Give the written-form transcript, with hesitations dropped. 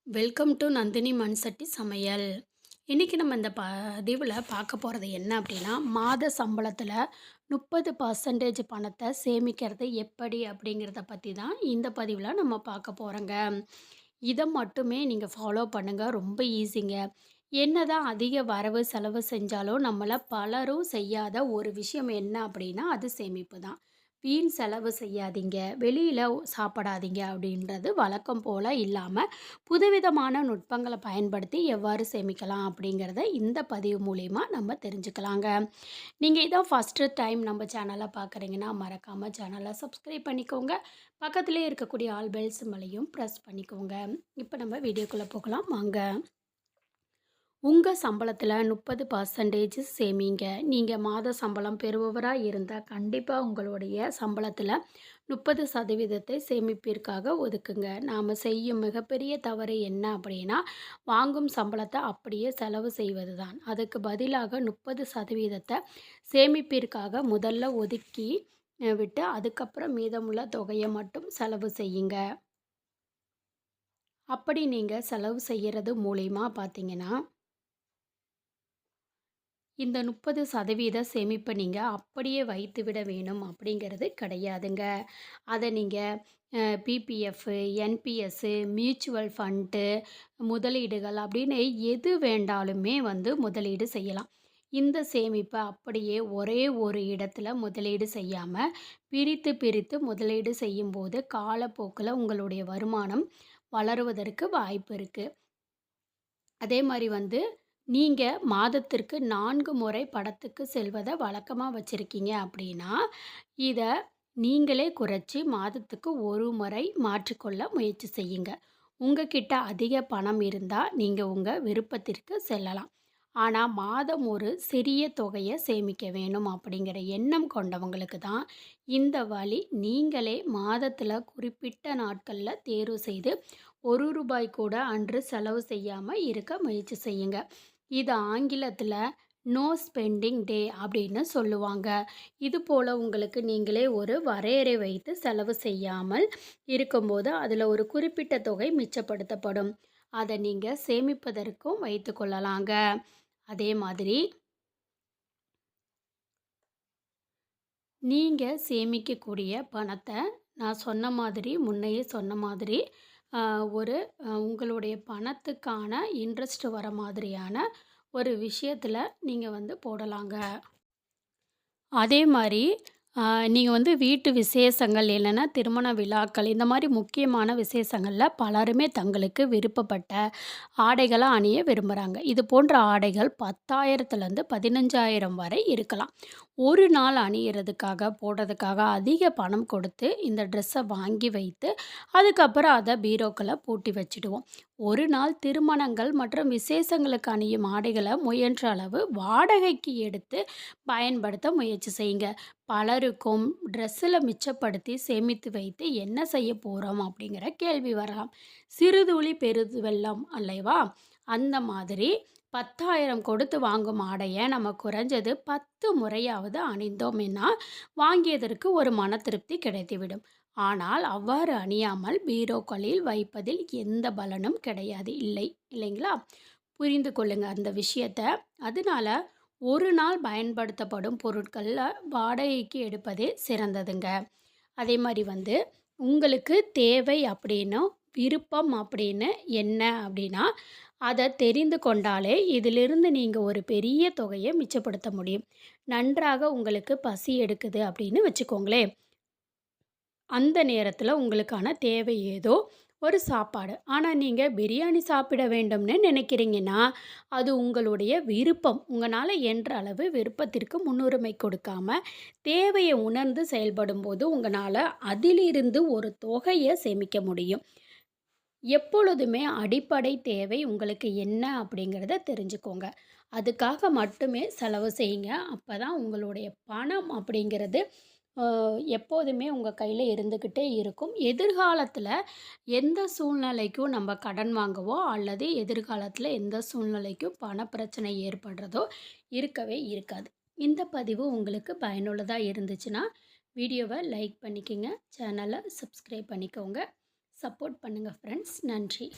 Welcome to Nandini மண்சட்டி சமையல். இன்றைக்கி நம்ம இந்த பதிவில் பார்க்க போகிறது என்ன அப்படின்னா, மாத சம்பளத்தில் 30% பணத்தை சேமிக்கிறது எப்படி அப்படிங்கிறத பற்றி தான் இந்த பதிவில் நம்ம பார்க்க போகிறோங்க. இதை மட்டுமே நீங்கள் ஃபாலோ பண்ணுங்கள், ரொம்ப ஈஸிங்க. என்னதான் அதிக வரவு செலவு செஞ்சாலும் நம்மள பலரும் செய்யாத ஒரு விஷயம் என்ன அப்படின்னா அது சேமிப்பு தான். வீண் செலவு செய்யாதீங்க, வெளியில் சாப்பிடாதீங்க அப்படின்றது வழக்கம் போல் இல்லாமல் புதுவிதமான நுட்பங்களை பயன்படுத்தி எவ்வாறு சேமிக்கலாம் அப்படிங்கிறத இந்த பதிவு மூலிமா நம்ம தெரிஞ்சுக்கலாங்க. நீங்கள் இதான் ஃபஸ்ட்டு டைம் நம்ம சேனலை பார்க்குறீங்கன்னா மறக்காமல் சேனலை சப்ஸ்கிரைப் பண்ணிக்கோங்க. பக்கத்துலேயே இருக்கக்கூடிய ஆல் பெல் சிம்பலையும் ப்ரெஸ் பண்ணிக்கோங்க. இப்போ நம்ம வீடியோக்குள்ளே போகலாம் வாங்க. உங்கள் சம்பளத்தில் 30% சேமிங்க. நீங்கள் மாத சம்பளம் பெறுபவராக இருந்தால் கண்டிப்பாக உங்களுடைய சம்பளத்தில் 30% சேமிப்பிற்காக ஒதுக்குங்க. நாம் செய்யும் மிகப்பெரிய தவறு என்ன அப்படின்னா, வாங்கும் சம்பளத்தை அப்படியே செலவு செய்வது தான். அதுக்கு பதிலாக 30% சேமிப்பிற்காக முதல்ல ஒதுக்கி விட்டு அதுக்கப்புறம் மீதமுள்ள தொகையை மட்டும் செலவு செய்யுங்க. அப்படி நீங்கள் செலவு செய்கிறது மூலிமா பார்த்தீங்கன்னா, இந்த 30% சேமிப்பை நீங்கள் அப்படியே வைத்துவிட வேணும் அப்படிங்கிறது கிடையாதுங்க. அதை நீங்கள் பிபிஎஃப், என்பிஎஸ்ஸு, மியூச்சுவல் ஃபண்டு, முதலீடுகள் அப்படின்னு எது வேண்டாலுமே முதலீடு செய்யலாம். இந்த சேமிப்பை அப்படியே ஒரே ஒரு இடத்துல முதலீடு செய்யாமல் பிரித்து பிரித்து முதலீடு செய்யும்போது காலப்போக்கில் உங்களுடைய வருமானம் வளருவதற்கு வாய்ப்பு இருக்குது. அதே மாதிரி நீங்கள் மாதத்திற்கு 4 முறை படத்துக்கு செல்வதை வழக்கமாக வச்சுருக்கீங்க அப்படின்னா, இதை நீங்களே குறைச்சி மாதத்துக்கு ஒரு முறை மாற்றிக்கொள்ள முயற்சி செய்யுங்க. உங்ககிட்ட அதிக பணம் இருந்தால் நீங்கள் உங்கள் விருப்பத்திற்கு செல்லலாம். ஆனால் மாதம் ஒரு சிறிய தொகையை சேமிக்க வேணும் அப்படிங்கிற எண்ணம் கொண்டவங்களுக்கு தான் இந்த வழி. நீங்களே மாதத்தில் குறிப்பிட்ட நாட்களில் தேர்வு செய்து ரூபாய் கூட அன்று செலவு செய்யாமல் இருக்க முயற்சி செய்யுங்க. இது ஆங்கிலத்தில் நோ ஸ்பெண்டிங் டே அப்படின்னு சொல்லுவாங்க. இது போல் உங்களுக்கு நீங்களே ஒரு வரையறை வைத்து செலவு செய்யாமல் இருக்கும்போது அதில் ஒரு குறிப்பிட்ட தொகை மிச்சப்படுத்தப்படும். அதை நீங்கள் சேமிப்பதற்கும் வைத்து கொள்ளலாங்க. அதே மாதிரி நீங்கள் சேமிக்கக்கூடிய பணத்தை நான் சொன்ன மாதிரி முன்னையே சொன்ன மாதிரி ஒரு உங்களுடைய பணத்துக்கான இன்ட்ரெஸ்ட் வர மாதிரியான ஒரு விஷயத்தில் நீங்கள் போடலாங்க. அதே மாதிரி நீங்கள் வீட்டு விசேஷங்கள் இல்லைன்னா திருமண விழாக்கள் இந்த மாதிரி முக்கியமான விசேஷங்களில் பலருமே தங்களுக்கு விருப்பப்பட்ட ஆடைகளை அணிய விரும்புகிறாங்க. இது போன்ற ஆடைகள் 10,000லேருந்து 15,000 வரை இருக்கலாம். ஒரு நாள் அணியிறதுக்காக போடுறதுக்காக அதிக பணம் கொடுத்து இந்த ட்ரெஸ்ஸை வாங்கி வைத்து அதுக்கப்புறம் அதை பீரோக்களை பூட்டி வச்சுடுவோம். ஒரு நாள் திருமணங்கள் மற்றும் விசேஷங்களுக்கு அணியும் ஆடைகளை முயன்ற அளவு வாடகைக்கு எடுத்து பயன்படுத்த முயற்சி செய்யுங்க. பலருக்கும் ட்ரெஸ்ஸில் மிச்சப்படுத்தி சேமித்து வைத்து என்ன செய்ய போகிறோம் அப்படிங்கிற கேள்வி வரலாம். சிறுதுளி பெருது வெள்ளம் அல்லவா? அந்த மாதிரி 10,000 கொடுத்து வாங்கும் ஆடையை நம்ம குறைஞ்சது 10 முறையாவது அணிந்தோம்னா வாங்கியதற்கு ஒரு மன திருப்தி கிடைத்துவிடும். ஆனால் அவ்வாறு அணியாமல் பீரோக்களில் வைப்பதில் எந்த பலனும் கிடையாது, இல்லைங்களா? புரிந்து கொள்ளுங்க அந்த விஷயத்தை. அதனால ஒரு நாள் பயன்படுத்தப்படும் பொருட்களில் வாடகைக்கு எடுப்பதே சிறந்ததுங்க. அதே மாதிரி உங்களுக்கு தேவை அப்படின்னு விருப்பம் அப்படின்னு என்ன அப்படின்னா அதை தெரிந்து கொண்டாலே இதிலிருந்து நீங்கள் ஒரு பெரிய தொகையை மிச்சப்படுத்த முடியும். நன்றாக உங்களுக்கு பசி எடுக்குது அப்படின்னு வச்சுக்கோங்களேன். அந்த நேரத்தில் உங்களுக்கான தேவை ஏதோ ஒரு சாப்பாடு. ஆனால் நீங்கள் பிரியாணி சாப்பிட வேண்டும்னு நினைக்கிறீங்கன்னா அது உங்களுடைய விருப்பம். உங்களால் என்ற அளவு விருப்பத்திற்கு முன்னுரிமை கொடுக்காம தேவையை உணர்ந்து செயல்படும்போது உங்களால் அதிலிருந்து ஒரு தொகையை சேமிக்க முடியும். எப்பொழுதுமே அடிப்படை தேவை உங்களுக்கு என்ன அப்படிங்கிறத தெரிஞ்சுக்கோங்க. அதுக்காக மட்டுமே செலவு செய்யுங்க. அப்போ தான் உங்களுடைய பணம் அப்படிங்கிறது எப்போதுமே உங்கள் கையில் இருந்துக்கிட்டே இருக்கும். எதிர்காலத்தில் எந்த சூழ்நிலைக்கும் நம்ம கடன் வாங்கவோ அல்லது எதிர்காலத்தில் எந்த சூழ்நிலைக்கும் பண பிரச்சனை ஏற்படுறதோ இருக்கவே இருக்காது. இந்த பதிவு உங்களுக்கு பயனுள்ளதாக இருந்துச்சுன்னா வீடியோவை லைக் பண்ணிக்கோங்க, சேனலை சப்ஸ்கிரைப் பண்ணிக்கோங்க. சப்போர்ட் பண்ணுங்கள் ஃப்ரெண்ட்ஸ். நன்றி.